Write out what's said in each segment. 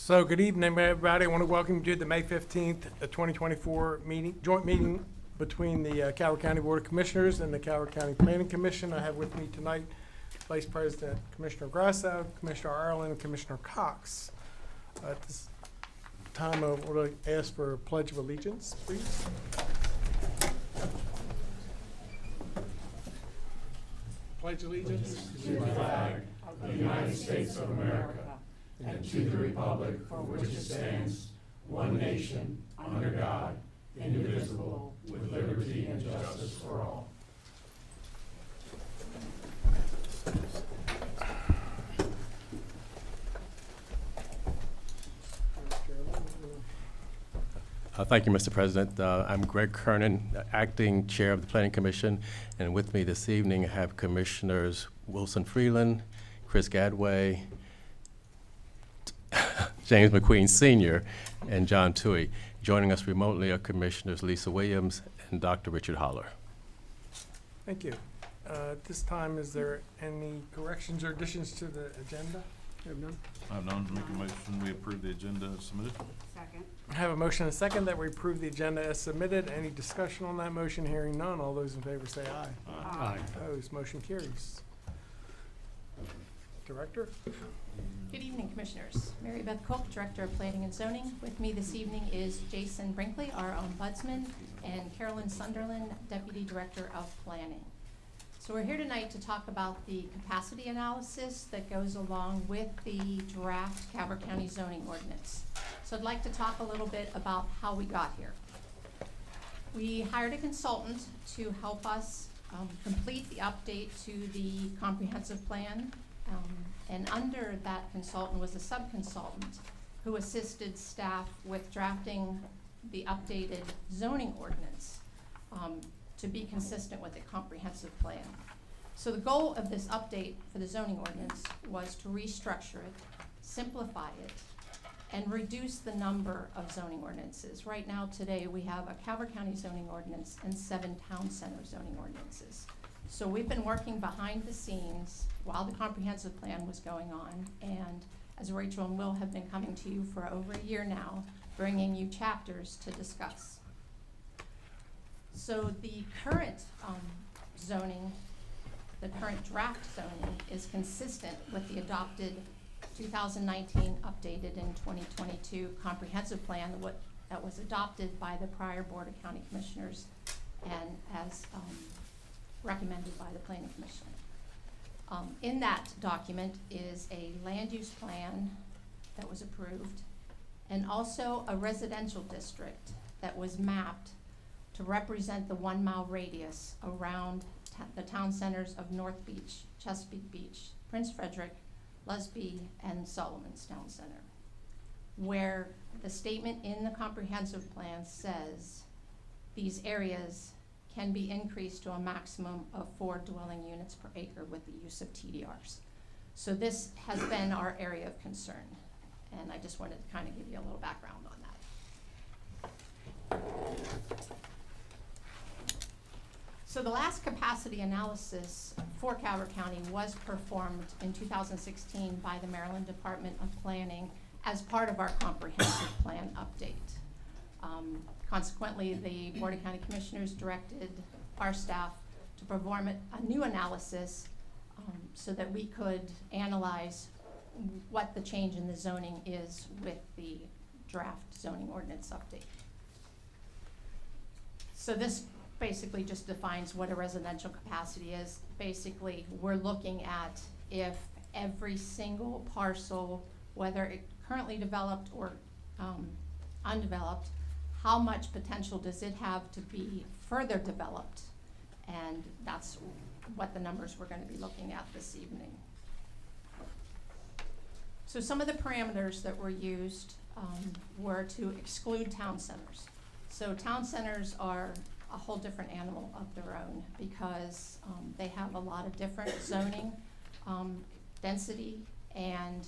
So good evening, everybody. I want to welcome you to the May 15th, 2024 joint meeting between the Calvert County Board of Commissioners and the Calvert County Planning Commission. I have with me tonight Vice President Commissioner Grasso, Commissioner Ireland, and Commissioner Cox. At this time, I want to ask for a Pledge of Allegiance, please. Pledge allegiance to the flag of the United States of America and to the republic for which it stands, one nation, under God, indivisible, with liberty and justice for all. Thank you, Mr. President. I'm Greg Kernan, Acting Chair of the Planning Commission, and with me this evening I have Commissioners Wilson Freeland, Chris Gadway, James McQueen Sr., and John Toohey. Joining us remotely are Commissioners Lisa Williams and Dr. Richard Holler. Thank you. At this time, is there any corrections or additions to the agenda? You have none? I have none. Make a motion, we approve the agenda as submitted. Second. I have a motion and a second that we approve the agenda as submitted. Any discussion on that motion? Hearing none. All those in favor say aye. Aye. Opposed? Motion carries. Director? Good evening, Commissioners. Mary Beth Cook, Director of Planning and Zoning. With me this evening is Jason Brinkley, our Ombudsman, and Carolyn Sunderland, Deputy Director of Planning. So we're here tonight to talk about the capacity analysis that goes along with the draft Calvert County zoning ordinance. So I'd like to talk a little bit about how we got here. We hired a consultant to help us complete the update to the comprehensive plan. And under that consultant was a sub-consultant who assisted staff with drafting the updated zoning ordinance to be consistent with the comprehensive plan. So the goal of this update for the zoning ordinance was to restructure it, simplify it, and reduce the number of zoning ordinances. Right now, today, we have a Calvert County zoning ordinance and 7 town center zoning ordinances. So we've been working behind the scenes while the comprehensive plan was going on, and as Rachel and Will have been coming to you for over a year now, bringing you chapters to discuss. So the current zoning, the current draft zoning is consistent with the adopted 2019 updated in 2022 comprehensive plan that was adopted by the prior Board of County Commissioners and as recommended by the Planning Commission. In that document is a land use plan that was approved and also a residential district that was mapped to represent the 1 mile radius around the town centers of North Beach, Chesapeake Beach, Prince Frederick, Lusby, and Solomon's Town Center, where the statement in the comprehensive plan says these areas can be increased to a maximum of 4 dwelling units per acre with the use of TDRs. So this has been our area of concern, and I just wanted to kind of give you a little background on that. So the last capacity analysis for Calvert County was performed in 2016 by the Maryland Department of Planning as part of our comprehensive plan update. Consequently, the Board of County Commissioners directed our staff to perform a new analysis so that we could analyze what the change in the zoning is with the draft zoning ordinance update. So this basically just defines what a residential capacity is. Basically, we're looking at if every single parcel, whether it currently developed or undeveloped, how much potential does it have to be further developed? And that's what the numbers we're going to be looking at this evening. So some of the parameters that were used were to exclude town centers. So town centers are a whole different animal of their own because they have a lot of different zoning, density, and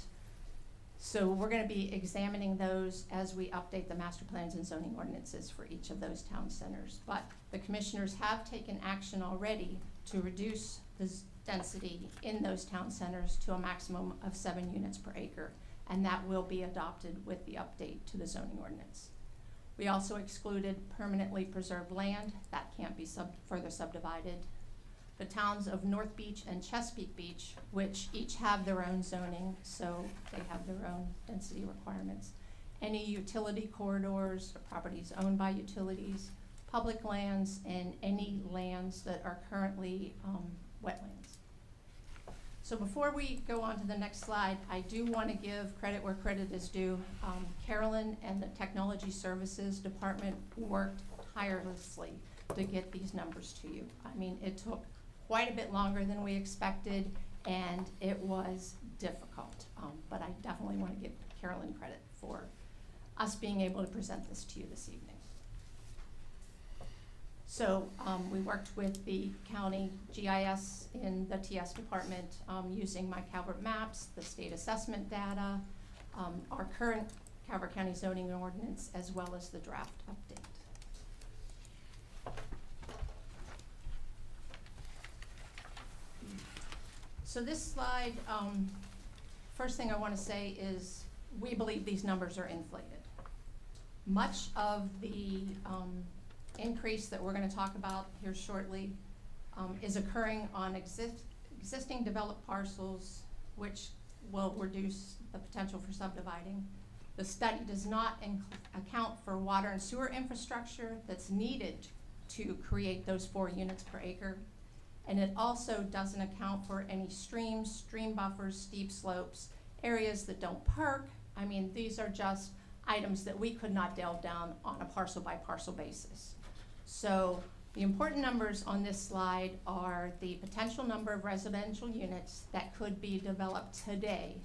so we're going to be examining those as we update the master plans and zoning ordinances for each of those town centers. But the commissioners have taken action already to reduce the density in those town centers to a maximum of 7 units per acre. and that will be adopted with the update to the zoning ordinance. We also excluded permanently preserved land. That can't be further subdivided. The towns of North Beach and Chesapeake Beach, which each have their own zoning, so they have their own density requirements. Any utility corridors, or properties owned by utilities, public lands, and any lands that are currently wetlands. So before we go on to the next slide, I do want to give credit where credit is due. Carolyn and the Technology Services Department worked tirelessly to get these numbers to you. I mean, it took quite a bit longer than we expected, and it was difficult. But I definitely want to give Carolyn credit for us being able to present this to you this evening. So we worked with the county GIS in the TS department using my Calvert maps, the state assessment data, our current Calvert County zoning ordinance, as well as the draft update. So this slide, first thing I want to say is we believe these numbers are inflated. Much of the increase that we're going to talk about here shortly is occurring on existing developed parcels, which will reduce the potential for subdividing. The study does not account for water and sewer infrastructure that's needed to create those 4 units per acre. And it also doesn't account for any streams, stream buffers, steep slopes, areas that don't perk. I mean, these are just items that we could not delve down on a parcel by parcel basis. So the important numbers on this slide are the potential number of residential units that could be developed today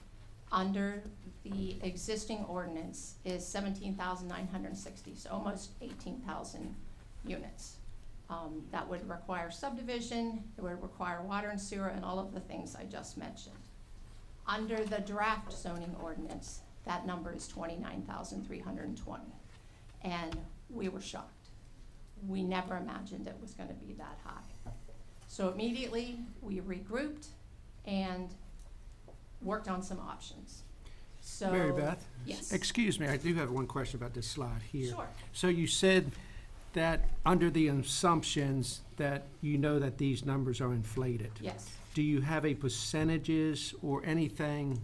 under the existing ordinance is 17,960, so almost 18,000 units. That would require subdivision, it would require water and sewer, and all of the things I just mentioned. Under the draft zoning ordinance, that number is 29,320, and we were shocked. We never imagined it was going to be that high. So immediately we regrouped and worked on some options. So, Mary Beth? Yes. Excuse me, I do have one question about this slide here. Sure. So you said that under the assumptions that you know that these numbers are inflated. Yes. Do you have a percentages or anything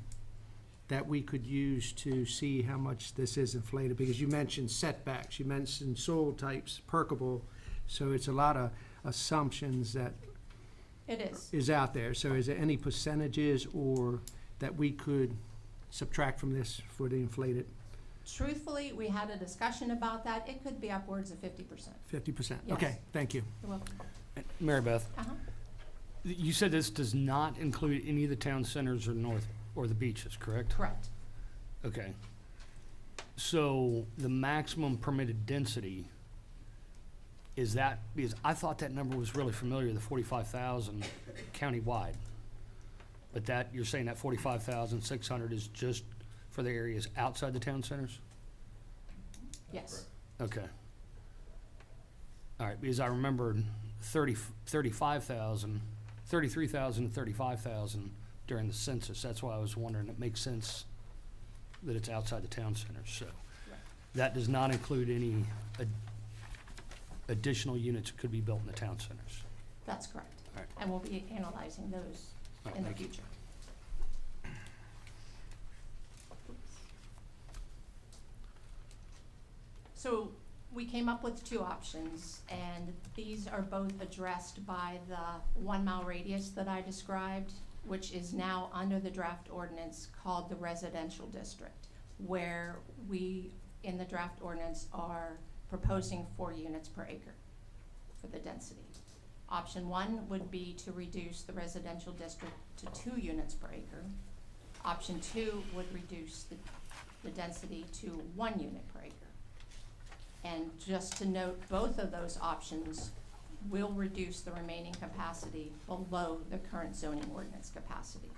that we could use to see how much this is inflated? Because you mentioned setbacks, you mentioned soil types, perkable, so it's a lot of assumptions that It is out there. So is there any percentages or that we could subtract from this for the inflated Truthfully, we had a discussion about that. It could be upwards of 50%. 50%? Yes. Okay, thank you. You're welcome. Mary Beth, Uh-huh. you said this does not include any of the town centers or the beaches, correct? Correct. Okay. So the maximum permitted density, is that, because I thought that number was really familiar, the 45,000 countywide. But that, you're saying that 45,600 is just for the areas outside the town centers? Yes. Okay. All right, because I remembered 33,000 and 35,000 during the census. That's why I was wondering, it makes sense that it's outside the town centers, so. Right. That does not include any additional units that could be built in the town centers. That's correct. All right. And we'll be analyzing those All right, in the thank you. future. So we came up with 2 options, and these are both addressed by the 1 mile radius that I described, which is now under the draft ordinance called the residential district, where we, in the draft ordinance, are proposing 4 units per acre for the density. Option 1 would be to reduce the residential district to 2 units per acre. Option 2 would reduce the density to 1 unit per acre. And just to note, both of those options will reduce the remaining capacity below the current zoning ordinance capacity.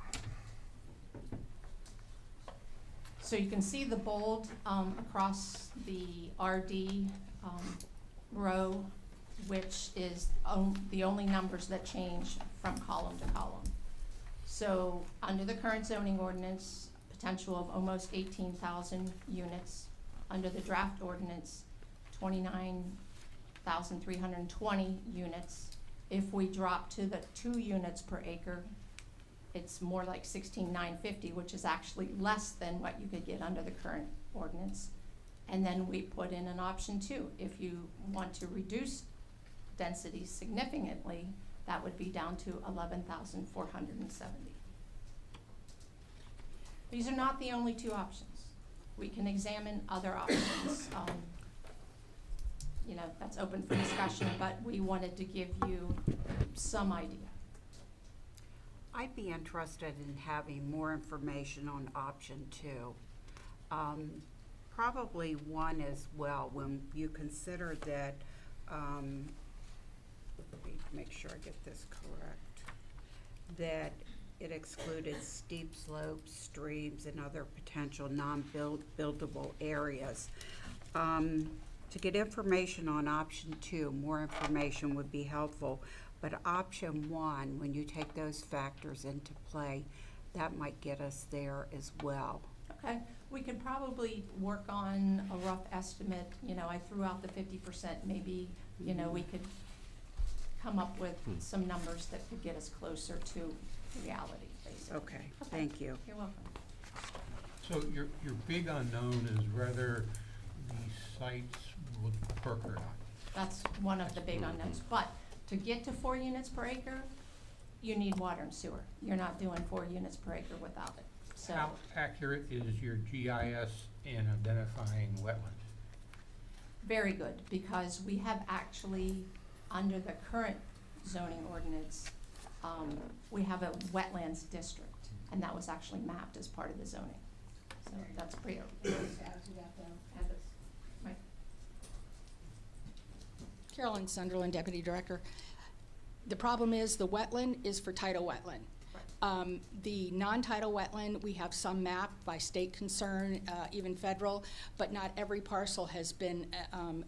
So you can see the bold across the RD row, which is the only numbers that change from column to column. So under the current zoning ordinance, potential of almost 18,000 units. Under the draft ordinance, 29,320 units. If we drop to the 2 units per acre, it's more like 16,950, which is actually less than what you could get under the current ordinance. And then we put in an option 2. If you want to reduce density significantly, that would be down to 11,470. These are not the only 2 options. We can examine other options. You know, that's open for discussion, but we wanted to give you some idea. I'd be interested in having more information on option 2. Probably 1 as well, when you consider that, let me make sure I get this correct, that it excluded steep slopes, streams, and other potential non-buildable areas. To get information on option 2, more information would be helpful. But option 1, when you take those factors into play, that might get us there as well. Okay, we could probably work on a rough estimate. You know, I threw out the 50%, maybe, you know, we could come up with some numbers that could get us closer to reality, basically. Okay, thank you. You're welcome. So your big unknown is whether these sites will perk or not. That's one of the big unknowns. But to get to 4 units per acre, you need water and sewer. You're not doing 4 units per acre without it. So How accurate is your GIS in identifying wetlands? very good, because we have actually, under the current zoning ordinance, we have a wetlands district, and that was actually mapped as part of the zoning. So that's pretty. Carolyn Sunderland, Deputy Director. The problem is the wetland is for tidal wetland. The non-tidal wetland, we have some mapped by state concern, even federal, but not every parcel has been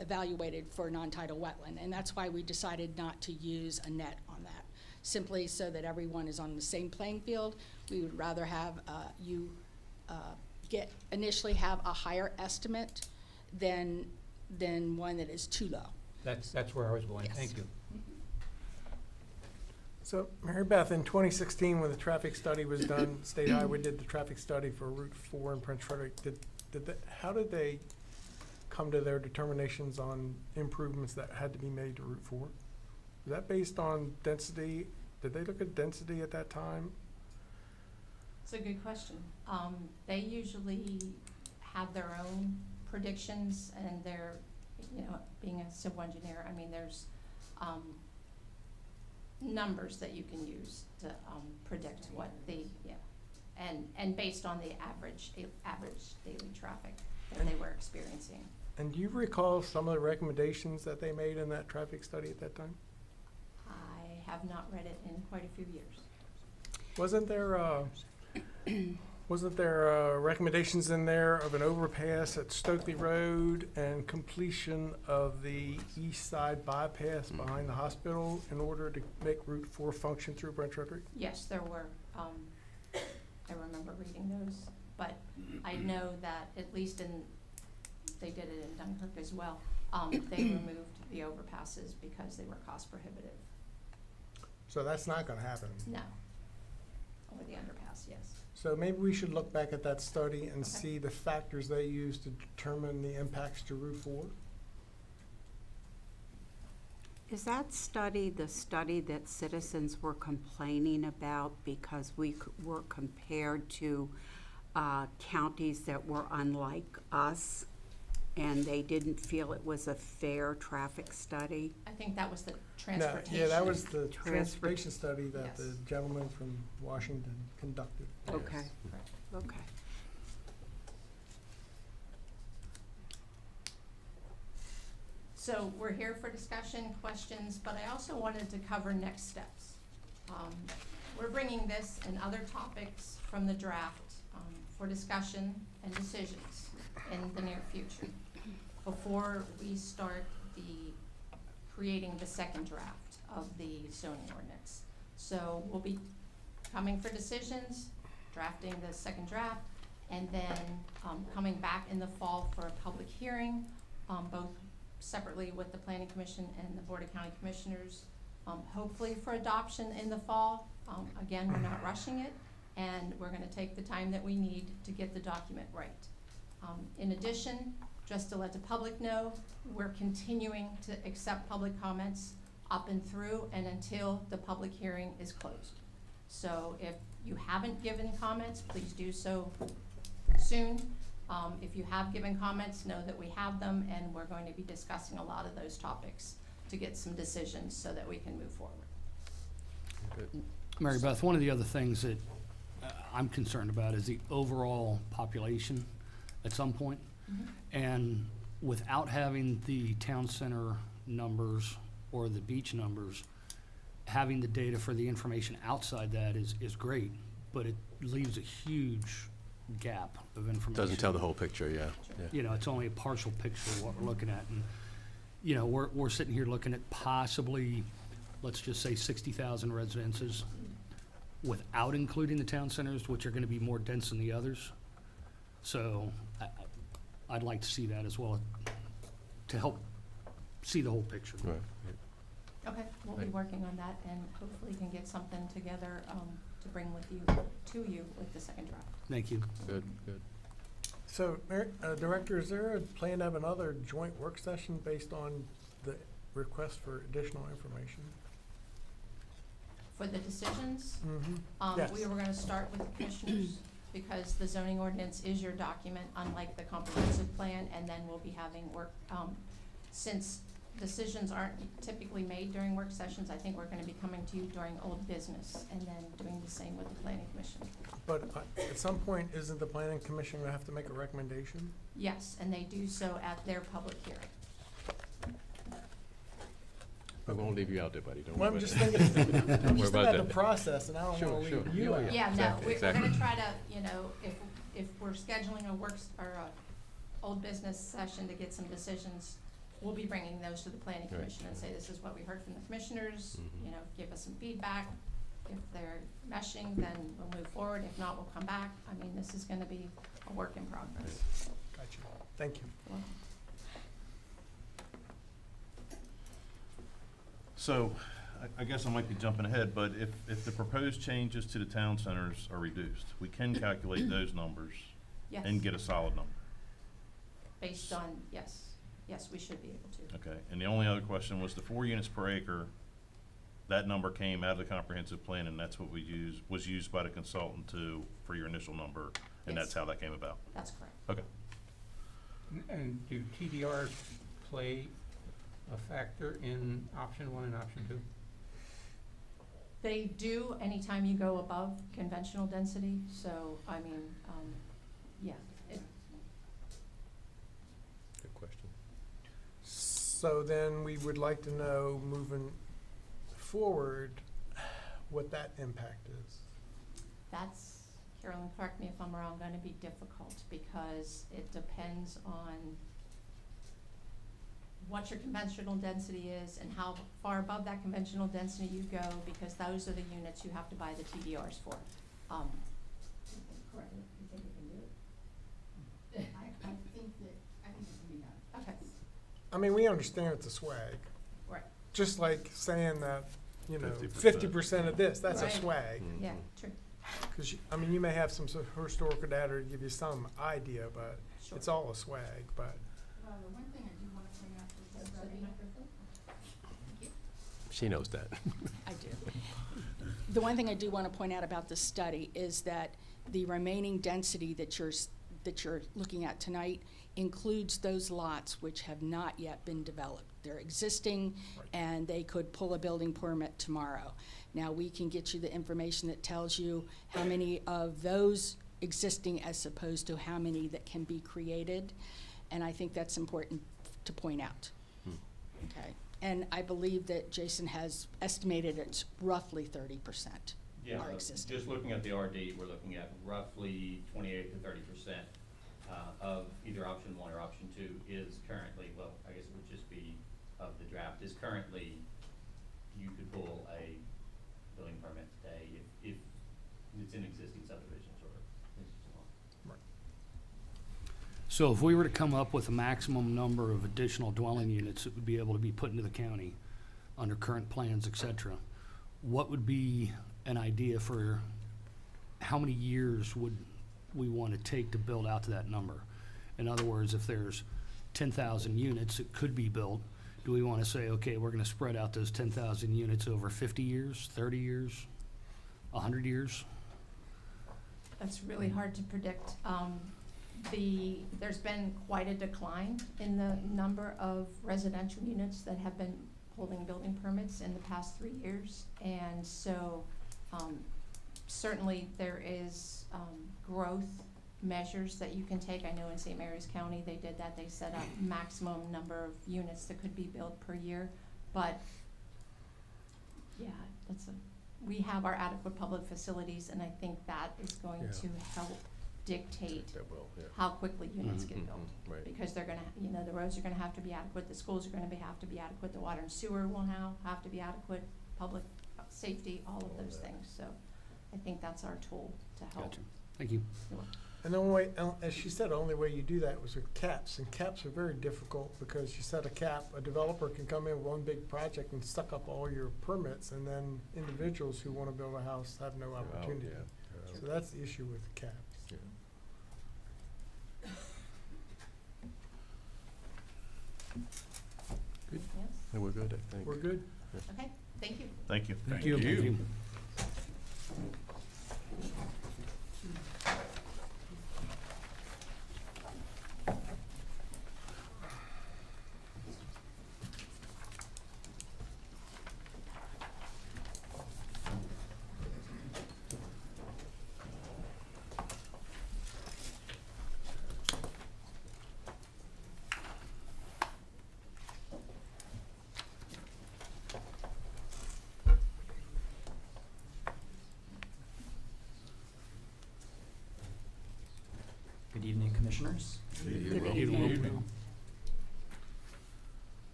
evaluated for non-tidal wetland. And that's why we decided not to use a net on that, simply so that everyone is on the same playing field. We would rather have you initially have a higher estimate than one that is too low. That's where I was going. Yes. Thank you. So, Mary Beth, in 2016, when the traffic study was done, State Highway did the traffic study for Route 4 in Prince Frederick. How did they come to their determinations on improvements that had to be made to Route 4? Was that based on density? Did they look at density at that time? It's a good question. They usually have their own predictions, and they're, you know, being a civil engineer, I mean, there's numbers that you can use to predict what the, and based on the average daily traffic that they were experiencing. And do you recall some of the recommendations that they made in that traffic study at that time? I have not read it in quite a few years. Wasn't there recommendations in there of an overpass at Stokely Road and completion of the east side bypass behind the hospital in order to make Route 4 function through Brent Frederick? Yes, there were. I remember reading those, but I know that at least they did it in Dunkirk as well. They removed the overpasses because they were cost prohibitive. So that's not gonna happen. No. Only the underpass, yes. So maybe we should look back at that study and Okay. see the factors they used to determine the impacts to Route 4. Is that study the study that citizens were complaining about because we were compared to counties that were unlike us, and they didn't feel it was a fair traffic study? I think that was the No, transportation. yeah, that was the Transport- transportation study that Yes. the gentleman from Washington conducted. Okay, Correct. okay. So we're here for discussion, questions, but I also wanted to cover next steps. We're bringing this and other topics from the draft for discussion and decisions in the near future before we start creating the second draft of the zoning ordinance. So we'll be coming for decisions, drafting the second draft, and then coming back in the fall for a public hearing, both separately with the Planning Commission and the Board of County Commissioners, hopefully for adoption in the fall. Again, we're not rushing it, and we're gonna take the time that we need to get the document right. In addition, just to let the public know, we're continuing to accept public comments up and through and until the public hearing is closed. So if you haven't given comments, please do so soon. If you have given comments, know that we have them, and we're going to be discussing a lot of those topics to get some decisions so that we can move forward. Mary Beth, one of the other things that I'm concerned about is the overall population at some point. And without having the town center numbers or the beach numbers, having the data for the information outside that is great, but it leaves a huge gap of information. Doesn't tell the whole picture, yeah. Yeah. You know, it's only a partial picture of what we're looking at. And, you know, we're sitting here looking at possibly, let's just say 60,000 residences without including the town centers, which are gonna be more dense than the others. So I'd like to see that as well, to help see the whole picture. Right. Okay, we'll be Right. working on that, and hopefully can get something together to bring with you, to you with the second draft. Thank you. Good, good. So, Director, is there a plan to have another joint work session based on the request for additional information? For the decisions, Yes. we were gonna start with the commissioners, because the zoning ordinance is your document, unlike the comprehensive plan, and then we'll be having work, since decisions aren't typically made during work sessions, I think we're gonna be coming to you during old business, and then doing the same with the planning commission. But at some point, isn't the planning commission gonna have to make a recommendation? Yes, and they do so at their public hearing. We won't leave you out there, buddy, don't Well, worry I'm about just it. thinking, I'm Don't worry just about about the that. process, and I don't Sure, wanna sure. leave you Yeah, out. yeah. Yeah, no, Exactly, we're exactly. gonna try to, you know, if we're scheduling a or a old business session to get some decisions, we'll be bringing those to the planning Right. commission and say, this is what we heard from the commissioners, Mhm. you know, give us some feedback. If they're meshing, then we'll move forward, if not, we'll come back. I mean, this is gonna be a work in progress. Gotcha. Thank you. Well, So, I guess I might be jumping ahead, but if the proposed changes to the town centers are reduced, we can calculate those numbers Yes, and get a solid number. based on, yes, we should be able to. Okay, and the only other question was the 4 units per acre, that number came out of the comprehensive plan, and that's what was used by the consultant for your initial number, and Yes. that's how that came about? That's correct. Okay. And do TDRs play a factor in option 1 and option 2? They do anytime you go above conventional density, so, I mean, yeah. Good question. So then we would like to know, moving forward, what that impact is. That's, Carolyn, correct me if I'm wrong, gonna be difficult, because it depends on what your conventional density is and how far above that conventional density you go, because those are the units you have to buy the TDRs for. Correct, you think you can do it? I think it can be done. Okay, I mean, we understand it's a swag, right, just like saying that, you know, 50%. 50% of this, that's a Right. swag. yeah, true, Because, I mean, you may have some sort of historical data to give you some idea, but sure. it's all a swag, but. The one thing I do want to point out with the study, She knows that. I do. The one thing I do want to point out about the study is that the remaining density that you're looking at tonight includes those lots which have not yet been developed. They're existing, Right. and they could pull a building permit tomorrow. Now, we can get you the information that tells you how many of those existing as opposed to how many that can be created, and I think that's important to point out. Okay, and I believe that Jason has estimated it's roughly 30% Yeah, are existing. just looking at the RD, we're looking at roughly 28 to 30% of either option 1 or option 2 is currently, well, I guess it would just be of the draft, is currently, you could pull a building permit today if it's in existing subdivisions or existing law. So if we were to come up with a maximum number of additional dwelling units that would be able to be put into the county under current plans, et cetera, what would be an idea for how many years would we want to take to build out to that number? In other words, if there's 10,000 units that could be built, do we want to say, okay, we're going to spread out those 10,000 units over 50 years, 30 years, 100 years? That's really hard to predict. There's been quite a decline in the number of residential units that have been holding building permits in the past 3 years. And so certainly there is growth measures that you can take. I know in St. Mary's County they did that. They set up maximum number of units that could be built per year. But yeah, we have our adequate public facilities, and I think that is going to help dictate That will, yeah. how quickly units get Mhm. built. Right. Because they're gonna, the roads are gonna have to be adequate, the schools are gonna have to be adequate, the water and sewer will now have to be adequate, public safety, all of those things. So I think that's our tool to help. Gotcha. Thank you. And the only way, as she said, the only way you do that was with caps, and caps are very difficult because you set a cap, a developer can come in with one big project and suck up all your permits, and then individuals who wanna build a house have no opportunity. Yeah. So that's the issue with caps. Yeah. Yes, And we're good, I think. We're good? okay, thank you. Thank you. Thank you. Good evening, Commissioners. Good evening.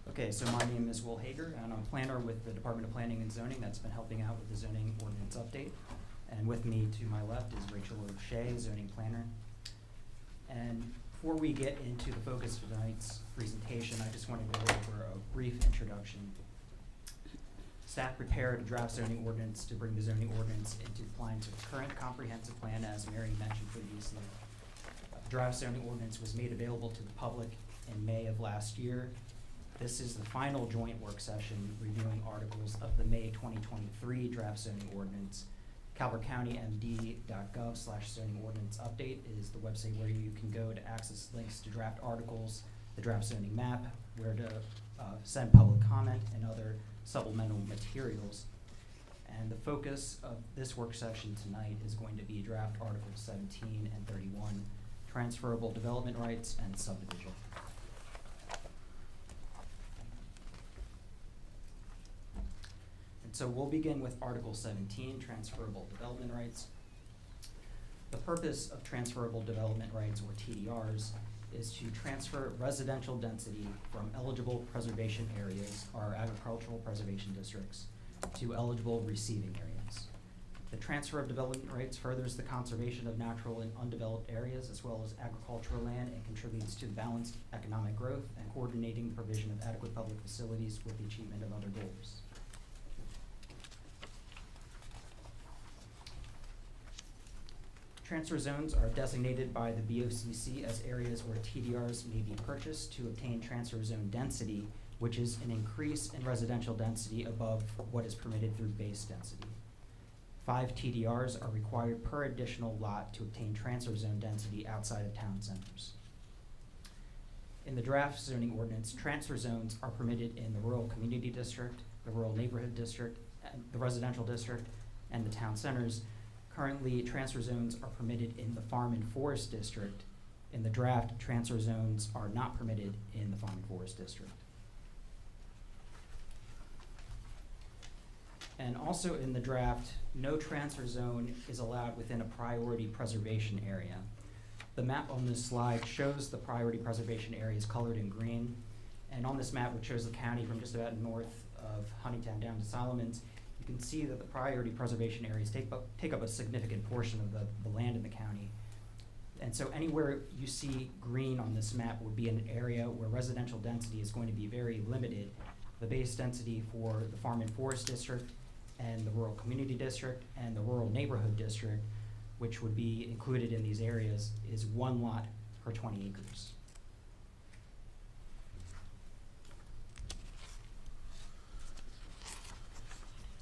Okay, so my name is Will Hager, and I'm a planner with the Department of Planning and Zoning that's been helping out with the zoning ordinance update. And with me to my left is Rachel O'Shea, zoning planner. And before we get into the focus of tonight's presentation, I just want to go over a brief introduction. Staff prepared a draft zoning ordinance to bring the zoning ordinance into compliance with the current comprehensive plan, as Mary mentioned previously. Draft zoning ordinance was made available to the public in May of last year. This is the final joint work session reviewing articles of the May 2023 draft zoning ordinance. CalvertCountyMD.gov/zoning ordinance update is the website where you can go to access links to draft articles, the draft zoning map, where to send public comment, and other supplemental materials. And the focus of this work session tonight is going to be draft Articles 17 and 31, transferable development rights and subdivision. And so we'll begin with Article 17, transferable development rights. The purpose of transferable development rights, or TDRs, is to transfer residential density from eligible preservation areas, or agricultural preservation districts, to eligible receiving areas. The transfer of development rights furthers the conservation of natural and undeveloped areas, as well as agricultural land, and contributes to the balanced economic growth and coordinating the provision of adequate public facilities with the achievement of other goals. Transfer zones are designated by the BOCC as areas where TDRs may be purchased to obtain transfer zone density, which is an increase in residential density above what is permitted through base density. 5 TDRs are required per additional lot to obtain transfer zone density outside of town centers. In the draft zoning ordinance, transfer zones are permitted in the rural community district, the rural neighborhood district, the residential district, and the town centers. Currently, transfer zones are permitted in the farm and forest district. In the draft, transfer zones are not permitted in the farm and forest district. And also in the draft, no transfer zone is allowed within a priority preservation area. The map on this slide shows the priority preservation areas colored in green. And on this map, which shows the county from just about north of Huntingtown down to Solomons, you can see that the priority preservation areas take up a significant portion of the land in the county. And so anywhere you see green on this map would be an area where residential density is going to be very limited. The base density for the Farm and Forest District and the Rural Community District and the Rural Neighborhood District, which would be included in these areas, is 1 lot per 20 acres.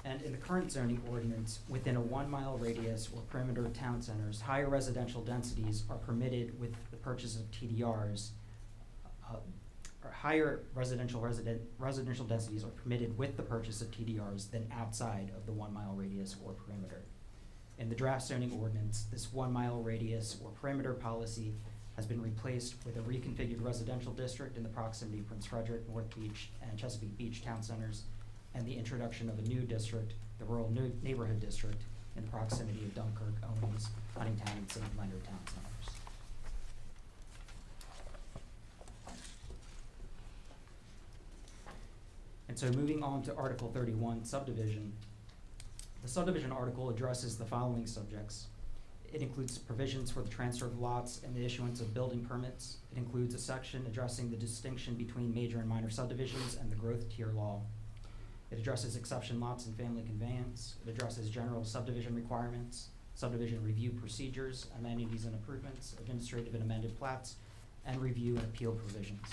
And in the current zoning ordinance, within a 1 mile radius or perimeter of town centers, higher residential densities are permitted with the purchase of TDRs, or higher residential densities are permitted with the purchase of TDRs than outside of the 1 mile radius or perimeter. In the draft zoning ordinance, this 1 mile radius or perimeter policy has been replaced with a reconfigured residential district in the proximity of Prince Frederick, North Beach, and Chesapeake Beach town centers, and the introduction of a new district, the Rural Neighborhood District, in the proximity of Dunkirk, Owens, Huntingtown, and St. Leonard town centers. And so moving on to Article 31, subdivision. The subdivision article addresses the following subjects. It includes provisions for the transfer of lots and the issuance of building permits. It includes a section addressing the distinction between major and minor subdivisions and the growth tier law. It addresses exception lots and family conveyance. It addresses general subdivision requirements, subdivision review procedures, amenities and improvements, administrative and amended plats, and review and appeal provisions.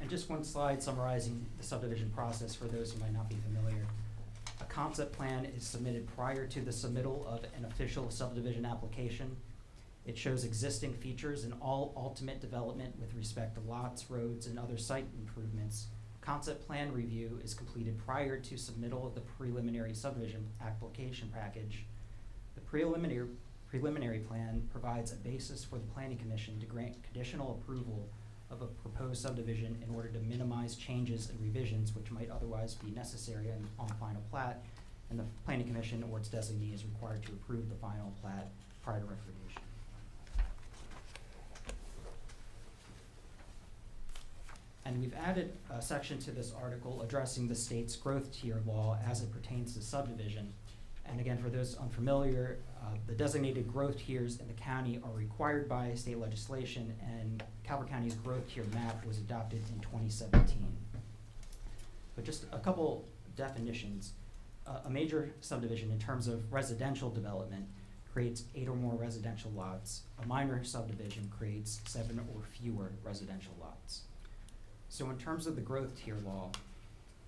And just one slide summarizing the subdivision process for those who might not be familiar. A concept plan is submitted prior to the submittal of an official subdivision application. It shows existing features and all ultimate development with respect to lots, roads, and other site improvements. Concept plan review is completed prior to submittal of the preliminary subdivision application package. The preliminary plan provides a basis for the Planning Commission to grant conditional approval of a proposed subdivision in order to minimize changes and revisions which might otherwise be necessary on final plat, and the Planning Commission or its designee is required to approve the final plat prior to recordation. And we've added a section to this article addressing the state's growth tier law as it pertains to subdivision. And again, for those unfamiliar, the designated growth tiers in the county are required by state legislation, and Calvert County's growth tier map was adopted in 2017. But just a couple definitions. A major subdivision in terms of residential development creates 8 or more residential lots. A minor subdivision creates 7 or fewer residential lots. So in terms of the growth tier law,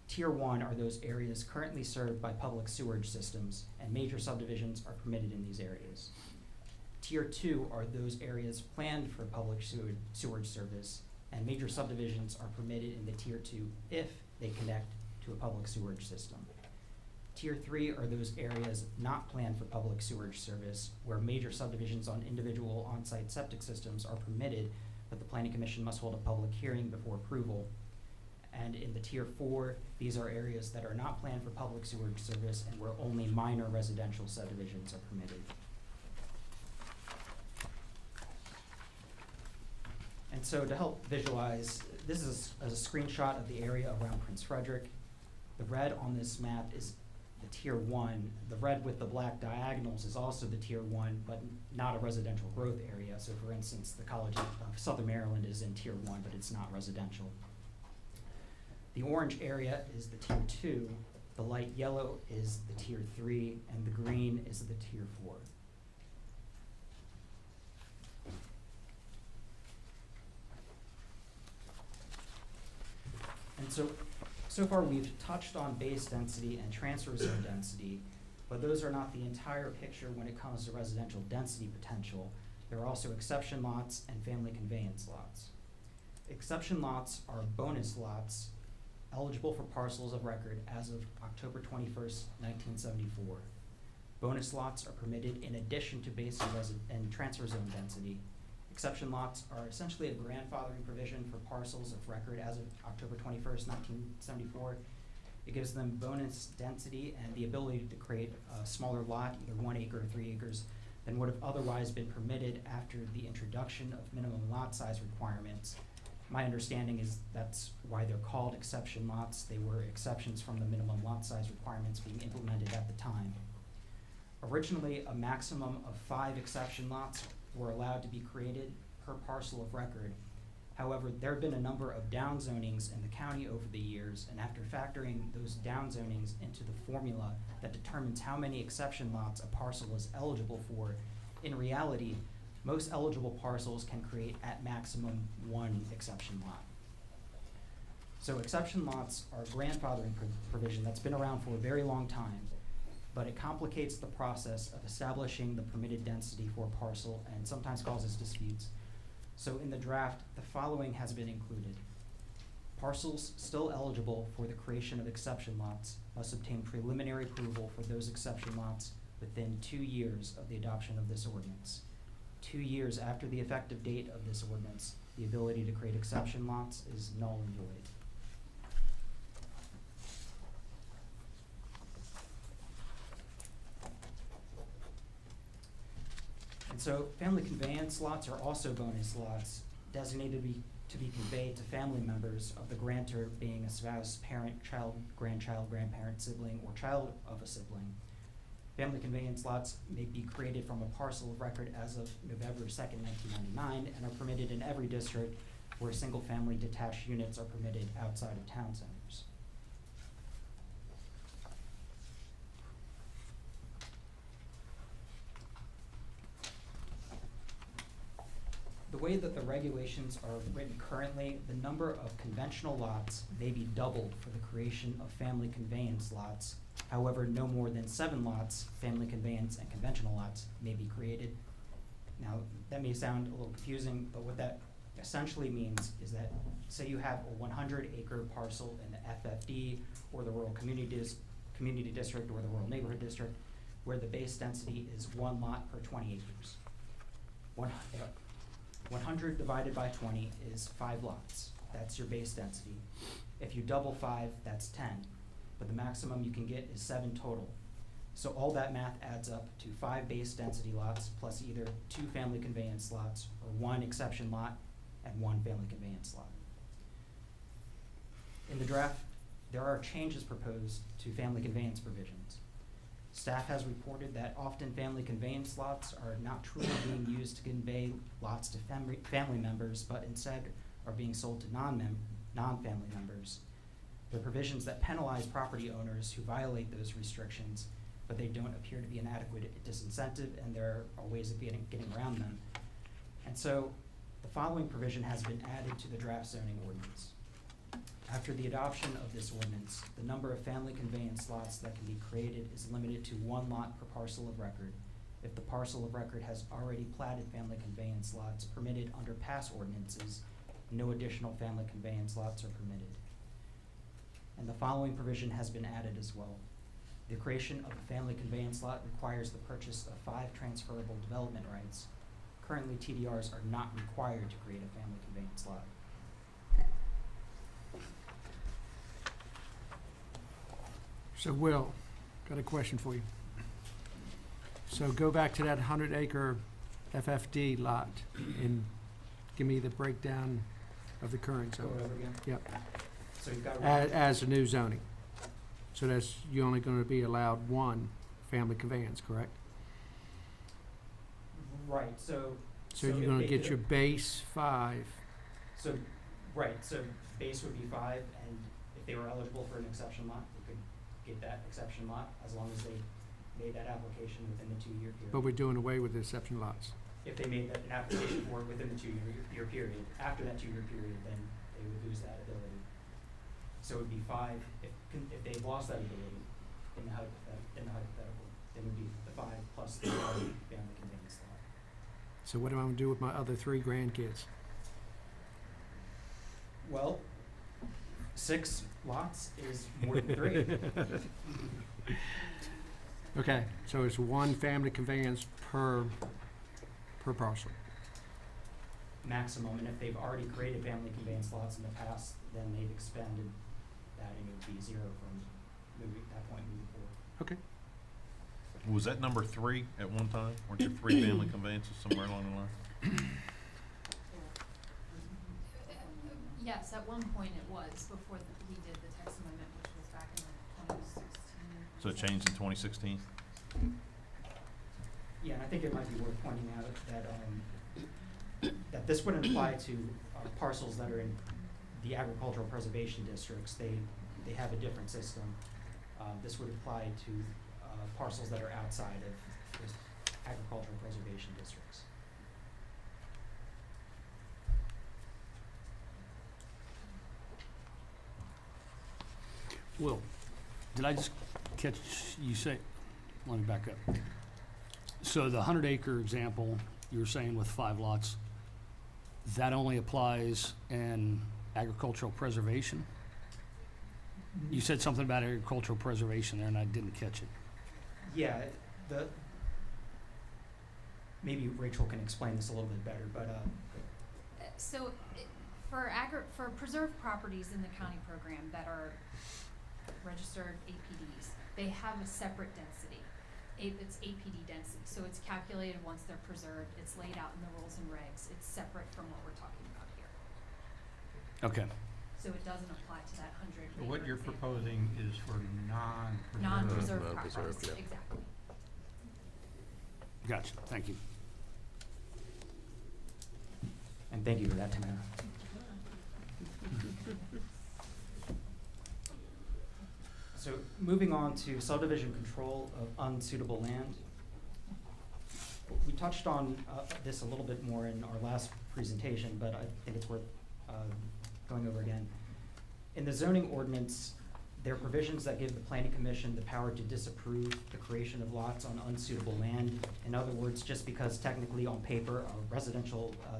Tier 1 are those areas currently served by public sewerage systems, and major subdivisions are permitted in these areas. Tier 2 are those areas planned for public sewerage service, and major subdivisions are permitted in the Tier 2 if they connect to a public sewerage system. Tier 3 are those areas not planned for public sewerage service, where major subdivisions on individual on-site septic systems are permitted, but the Planning Commission must hold a public hearing before approval. And in the Tier 4, these are areas that are not planned for public sewerage service and where only minor residential subdivisions are permitted. And so to help visualize, this is a screenshot of the area around Prince Frederick. The red on this map is the Tier 1. The red with the black diagonals is also the Tier 1, but not a residential growth area. So for instance, the College of Southern Maryland is in Tier 1, but it's not residential. The orange area is the Tier 2, the light yellow is the Tier 3, and the green is the Tier 4. And so far we've touched on base density and transfer zone density, but those are not the entire picture when it comes to residential density potential. There are also exception lots and family conveyance lots. Exception lots are bonus lots eligible for parcels of record as of October 21st, 1974. Bonus lots are permitted in addition to base and transfer zone density. Exception lots are essentially a grandfathering provision for parcels of record as of October 21st, 1974. It gives them bonus density and the ability to create a smaller lot, either 1 acre or 3 acres, than would have otherwise been permitted after the introduction of minimum lot size requirements My understanding is that's why they're called exception lots. They were exceptions from the minimum lot size requirements being implemented at the time. Originally, a maximum of 5 exception lots were allowed to be created per parcel of record. However, there have been a number of downzonings in the county over the years, and after factoring those downzonings into the formula that determines how many exception lots a parcel is eligible for, in reality, most eligible parcels can create at maximum 1 exception lot. So exception lots are a grandfathering provision that's been around for a very long time, but it complicates the process of establishing the permitted density for a parcel and sometimes causes disputes. So in the draft, the following has been included. Parcels still eligible for the creation of exception lots must obtain preliminary approval for those exception lots within 2 years of the adoption of this ordinance. 2 years after the effective date of this ordinance, the ability to create exception lots is null and void. And so family conveyance lots are also bonus lots designated to be conveyed to family members of the grantor being a spouse, parent, child, grandparent, sibling, or child of a sibling. Family conveyance lots may be created from a parcel of record as of November 2nd, 1999, and are permitted in every district where single-family detached units are permitted outside of town centers. The way that the regulations are written currently, the number of conventional lots may be doubled for the creation of family conveyance lots. However, no more than 7 lots, family conveyance and conventional lots, may be created. Now, that may sound a little confusing, but what that essentially means is that, say you have a 100-acre parcel in the FFD, or the Rural Community District, or the Rural Neighborhood District, where the base density is 1 lot per 20 acres. 100 divided by 20 is 5 lots. That's your base density. If you double 5, that's 10. But the maximum you can get is 7 total. So all that math adds up to 5 base density lots plus either 2 family conveyance lots or 1 exception lot and 1 family conveyance lot. In the draft, there are changes proposed to family conveyance provisions. Staff has reported that often family conveyance lots are not truly being used to convey lots to family members, but instead are being sold to non-family members. There are provisions that penalize property owners who violate those restrictions, but they don't appear to be an adequate disincentive, and there are ways of getting around them. And so the following provision has been added to the draft zoning ordinance. After the adoption of this ordinance, the number of family conveyance lots that can be created is limited to 1 lot per parcel of record. If the parcel of record has already platted family conveyance lots permitted under past ordinances, no additional family conveyance lots are permitted. And the following provision has been added as well. The creation of a family conveyance lot requires the purchase of 5 transferable development rights. Currently, TDRs are not required to create a family conveyance lot. So Will, got a question for you. So go back to that 100-acre FFD lot and give me the breakdown of the current Go zone. over again. Yep, So you've got as a new zoning. So that's, you're only gonna be allowed 1 family conveyance, correct? right. So So if you're gonna they get did your a- base 5. So base would be 5, and if they were eligible for an exception lot, they could get that exception lot as long as they made that application within the 2-year period. But we're doing away with the exception lots. If they made an application for it within the 2-year period, after that 2-year period, then they would lose that ability. So it would be 5, if they've lost that ability in the hypothetical, then it would be the 5 plus the family conveyance lot. So what am I gonna do with my other 3 grandkids? Well, 6 lots is more than 3. Okay, so it's 1 family conveyance per parcel. Maximum, and if they've already created family conveyance lots in the past, then they've expanded that, and it would be 0 from that point moving forward. Okay. Was that number 3 at one time? Weren't there 3 family conveyances somewhere along the line? Yes, at one point it was, before we did the text amendment, which was back in like 2016. So it changed in 2016? Yeah, and I think it might be worth pointing out that, that this wouldn't apply to parcels that are in the agricultural preservation districts. They have a different system. This would apply to parcels that are outside of those agricultural preservation districts. Will, did I just catch you say, let me back up. So the 100-acre example, you were saying with 5 lots, that only applies in agricultural preservation? You said something about agricultural preservation there, and I didn't catch it. Yeah, maybe Rachel can explain this a little bit better, but So for preserved properties in the county program that are registered APDs, they have a separate density. It's APD density, so it's calculated once they're preserved. It's laid out in the rules and regs. It's separate from what we're talking about here. Okay. So it doesn't apply to that 100 acre So what you're example. proposing is for non-preserved. Non-preserved Non-preserved, properties, yeah. exactly. Gotcha. Thank you. and thank you for that, Tamara. So moving on to subdivision control of unsuitable land. We touched on this a little bit more in our last presentation, but I think it's worth going over again. In the zoning ordinance, there are provisions that give the planning commission the power to disapprove the creation of lots on unsuitable land. In other words, just because technically on paper,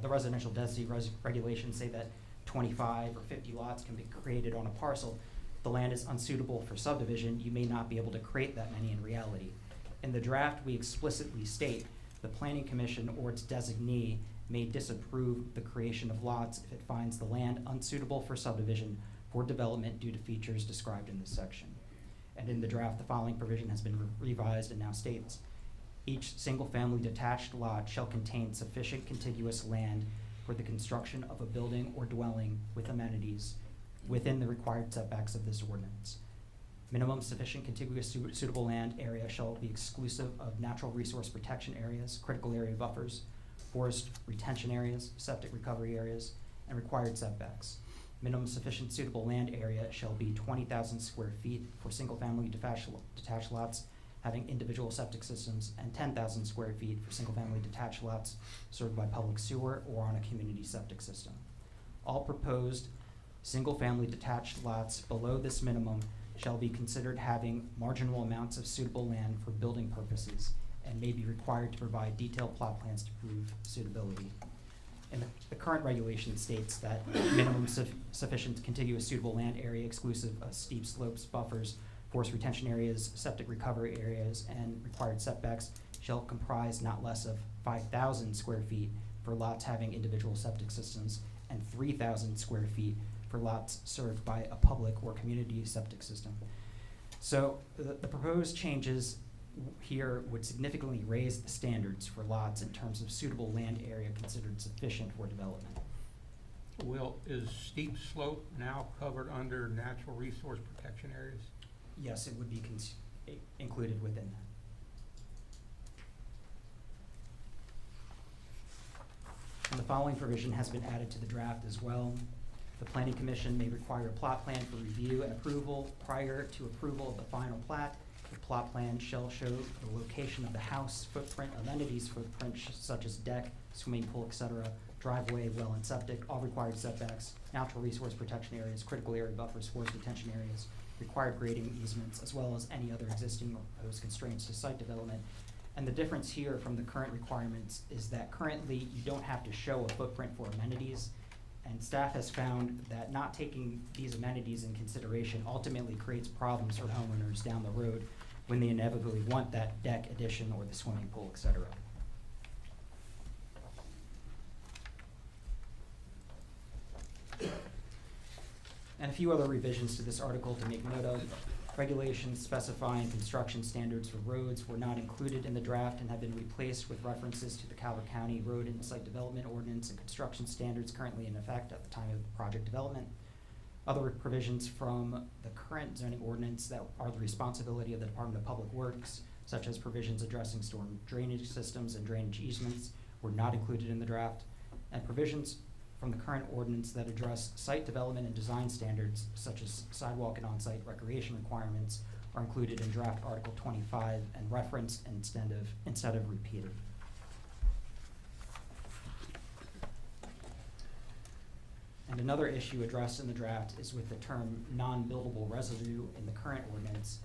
the residential density regulations say that 25 or 50 lots can be created on a parcel, the land is unsuitable for subdivision, you may not be able to create that many in reality. In the draft, we explicitly state the planning commission or its designee may disapprove the creation of lots if it finds the land unsuitable for subdivision for development due to features described in this section. And in the draft, the following provision has been revised and now states, each single-family detached lot shall contain sufficient contiguous land for the construction of a building or dwelling with amenities within the required setbacks of this ordinance. Minimum sufficient contiguous suitable land area shall be exclusive of natural resource protection areas, critical area buffers, forest retention areas, septic recovery areas, and required setbacks. Minimum sufficient suitable land area shall be 20,000 square feet for single-family detached lots having individual septic systems, and 10,000 square feet for single-family detached lots served by public sewer or on a community septic system. All proposed single-family detached lots below this minimum shall be considered having marginal amounts of suitable land for building purposes and may be required to provide detailed plot plans to prove suitability. And the current regulation states that minimum sufficient contiguous suitable land area exclusive of steep slopes, buffers, forest retention areas, septic recovery areas, and required setbacks shall comprise not less of 5,000 square feet for lots having individual septic systems and 3,000 square feet for lots served by a public or community septic system. So the proposed changes here would significantly raise the standards for lots in terms of suitable land area considered sufficient for development. Will, is steep slope now covered under natural resource protection areas? Yes, it would be included within that. And the following provision has been added to the draft as well. The Planning Commission may require a plot plan for review and approval prior to approval of the final plat. The plot plan shall show the location of the house, footprint, amenities footprint such as deck, swimming pool, etc., driveway, well, and septic, all required setbacks, natural resource protection areas, critical area buffers, forest retention areas, required grading easements, as well as any other existing or proposed constraints to site development. And the difference here from the current requirements is that currently you don't have to show a footprint for amenities, and staff has found that not taking these amenities in consideration ultimately creates problems for homeowners down the road when they inevitably want that deck addition or the swimming pool, et cetera. And a few other revisions to this article to make note of. Regulations specifying construction standards for roads were not included in the draft and have been replaced with references to the Calvert County Road and Site Development Ordinance and construction standards currently in effect at the time of project development. Other provisions from the current zoning ordinance that are the responsibility of the Department of Public Works, such as provisions addressing storm drainage systems and drainage easements, were not included in the draft, and provisions from the current ordinance that address site development and design standards, such as sidewalk and on-site recreation requirements, are included in draft Article 25 and referenced instead of repeated. And another issue addressed in the draft is with the term non-buildable residue in the current ordinance.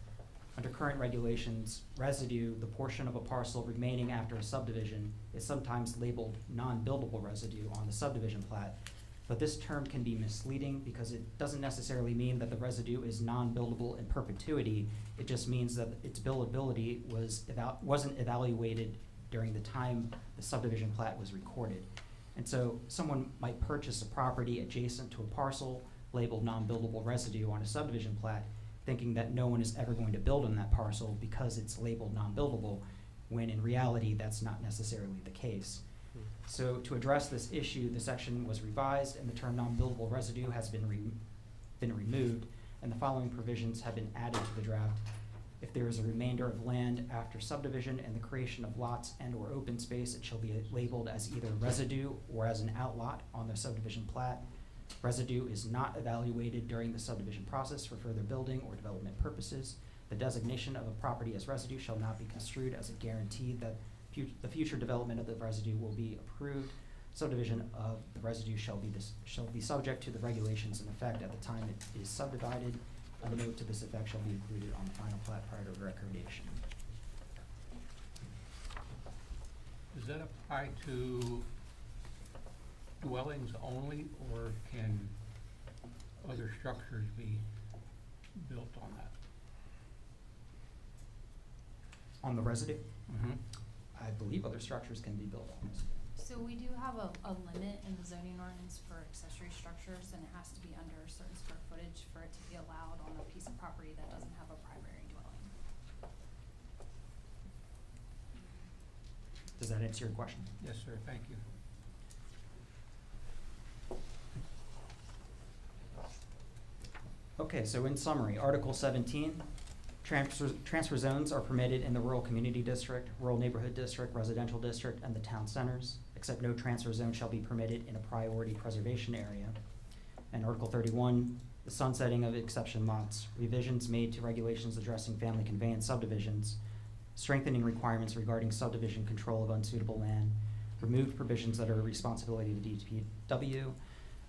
Under current regulations, residue, the portion of a parcel remaining after a subdivision, is sometimes labeled non-buildable residue on the subdivision plat. But this term can be misleading because it doesn't necessarily mean that the residue is non-buildable in perpetuity. It just means that its buildability wasn't evaluated during the time the subdivision plat was recorded. And so someone might purchase a property adjacent to a parcel labeled non-buildable residue on a subdivision plat, thinking that no one is ever going to build on that parcel because it's labeled non-buildable, when in reality that's not necessarily the case. So to address this issue, the section was revised and the term non-buildable residue has been removed, and the following provisions have been added to the draft. If there is a remainder of land after subdivision and the creation of lots and or open space, it shall be labeled as either residue or as an outlot on the subdivision plat. Residue is not evaluated during the subdivision process for further building or development purposes. The designation of a property as residue shall not be construed as a guarantee that the future development of the residue will be approved. Subdivision of the residue shall be subject to the regulations in effect at the time it is subdivided. A note to this effect shall be included on the final plat prior to recordation. Does that apply to dwellings only, or can other structures be built on that? On the residue? Mm-hmm. I believe other structures can be built on this. So we do have a limit in the zoning ordinance for accessory structures, and it has to be under a certain square footage for it to be allowed on a piece of property that doesn't have a primary dwelling. Does that answer your question? Yes, sir, thank you. Okay, so in summary, Article 17, transfer zones are permitted in the rural community district, rural neighborhood district, residential district, and the town centers, except no transfer zone shall be permitted in a priority preservation area. And Article 31, the sunsetting of exception lots, revisions made to regulations addressing family conveyance subdivisions, strengthening requirements regarding subdivision control of unsuitable land, removed provisions that are a responsibility of the DPW,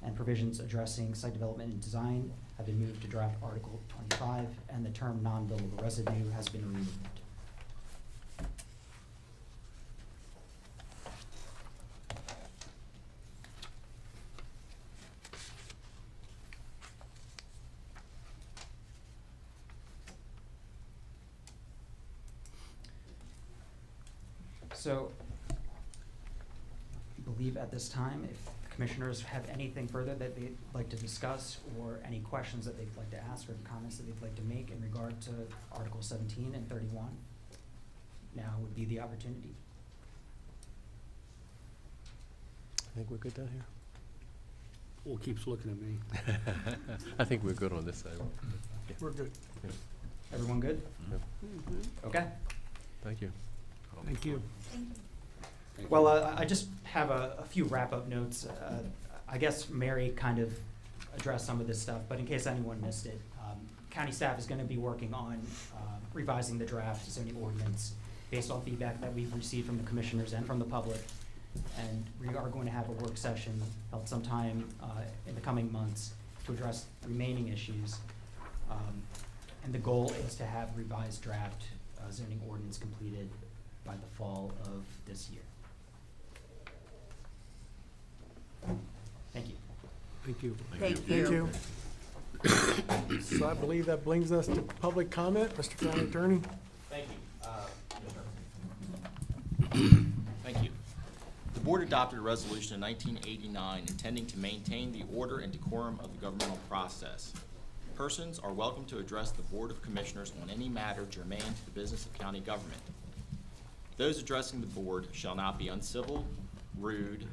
and provisions addressing site development and design have been moved to draft Article 25, and the term non-buildable residue has been removed. So, I believe at this time, if commissioners have anything further that they'd like to discuss, or any questions that they'd like to ask, or comments that they'd like to make in regard to Article 17 and 31, now would be the opportunity. I think we're good down here. Well, keeps looking at me. I think we're good on this side. Yeah. We're good. Everyone good? Yep. Okay. Thank you. Thank you. Well, I just have a few wrap-up notes. I guess Mary kind of addressed some of this stuff, but in case anyone missed it, county staff is going to be working on revising the draft zoning ordinance based on feedback that we've received from the commissioners and from the public. And we are going to have a work session held sometime in the coming months to address remaining issues. And the goal is to have revised draft zoning ordinance completed by the fall of this year. Thank you. Thank you. Thank Thank you. you. So I believe that brings us to public comment. Mr. County Attorney? Thank you. Thank you. The board adopted a resolution in 1989 intending to maintain the order and decorum of the governmental process. Persons are welcome to address the Board of Commissioners on any matter germane to the business of county government. Those addressing the board shall not be uncivil, rude,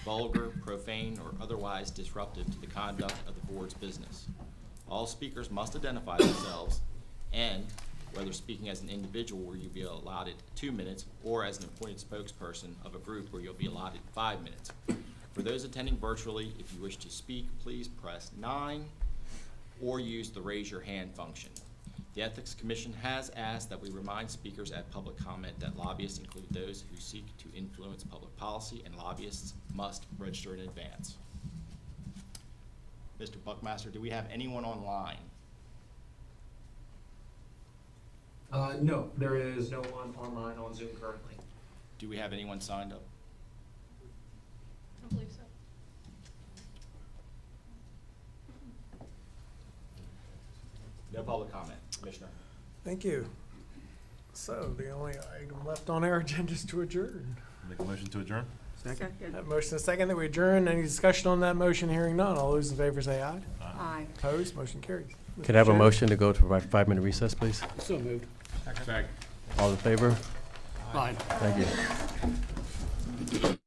vulgar, profane, or otherwise disruptive to the conduct of the board's business. All speakers must identify themselves and, whether speaking as an individual where you'll be allotted 2 minutes, or as an appointed spokesperson of a group where you'll be allotted 5 minutes. For those attending virtually, if you wish to speak, please press 9 or use the raise your hand function. The Ethics Commission has asked that we remind speakers at public comment that lobbyists include those who seek to influence public policy, and lobbyists must register in advance. Mr. Buckmaster, do we have anyone online? No, there is no one online on Zoom currently. Do we have anyone signed up? I don't believe so. No public comment, Commissioner. Thank you. So the only item left on our agenda is to adjourn. Make a motion to adjourn? Second. That motion is second that we adjourn. Any discussion on that motion? Hearing none. All those in favor say aye. Aye. Opposed? Motion carries. Can I have a Mr. Chair? motion to go to a 5-minute recess, please? So moved. All in favor? Fine. Thank you.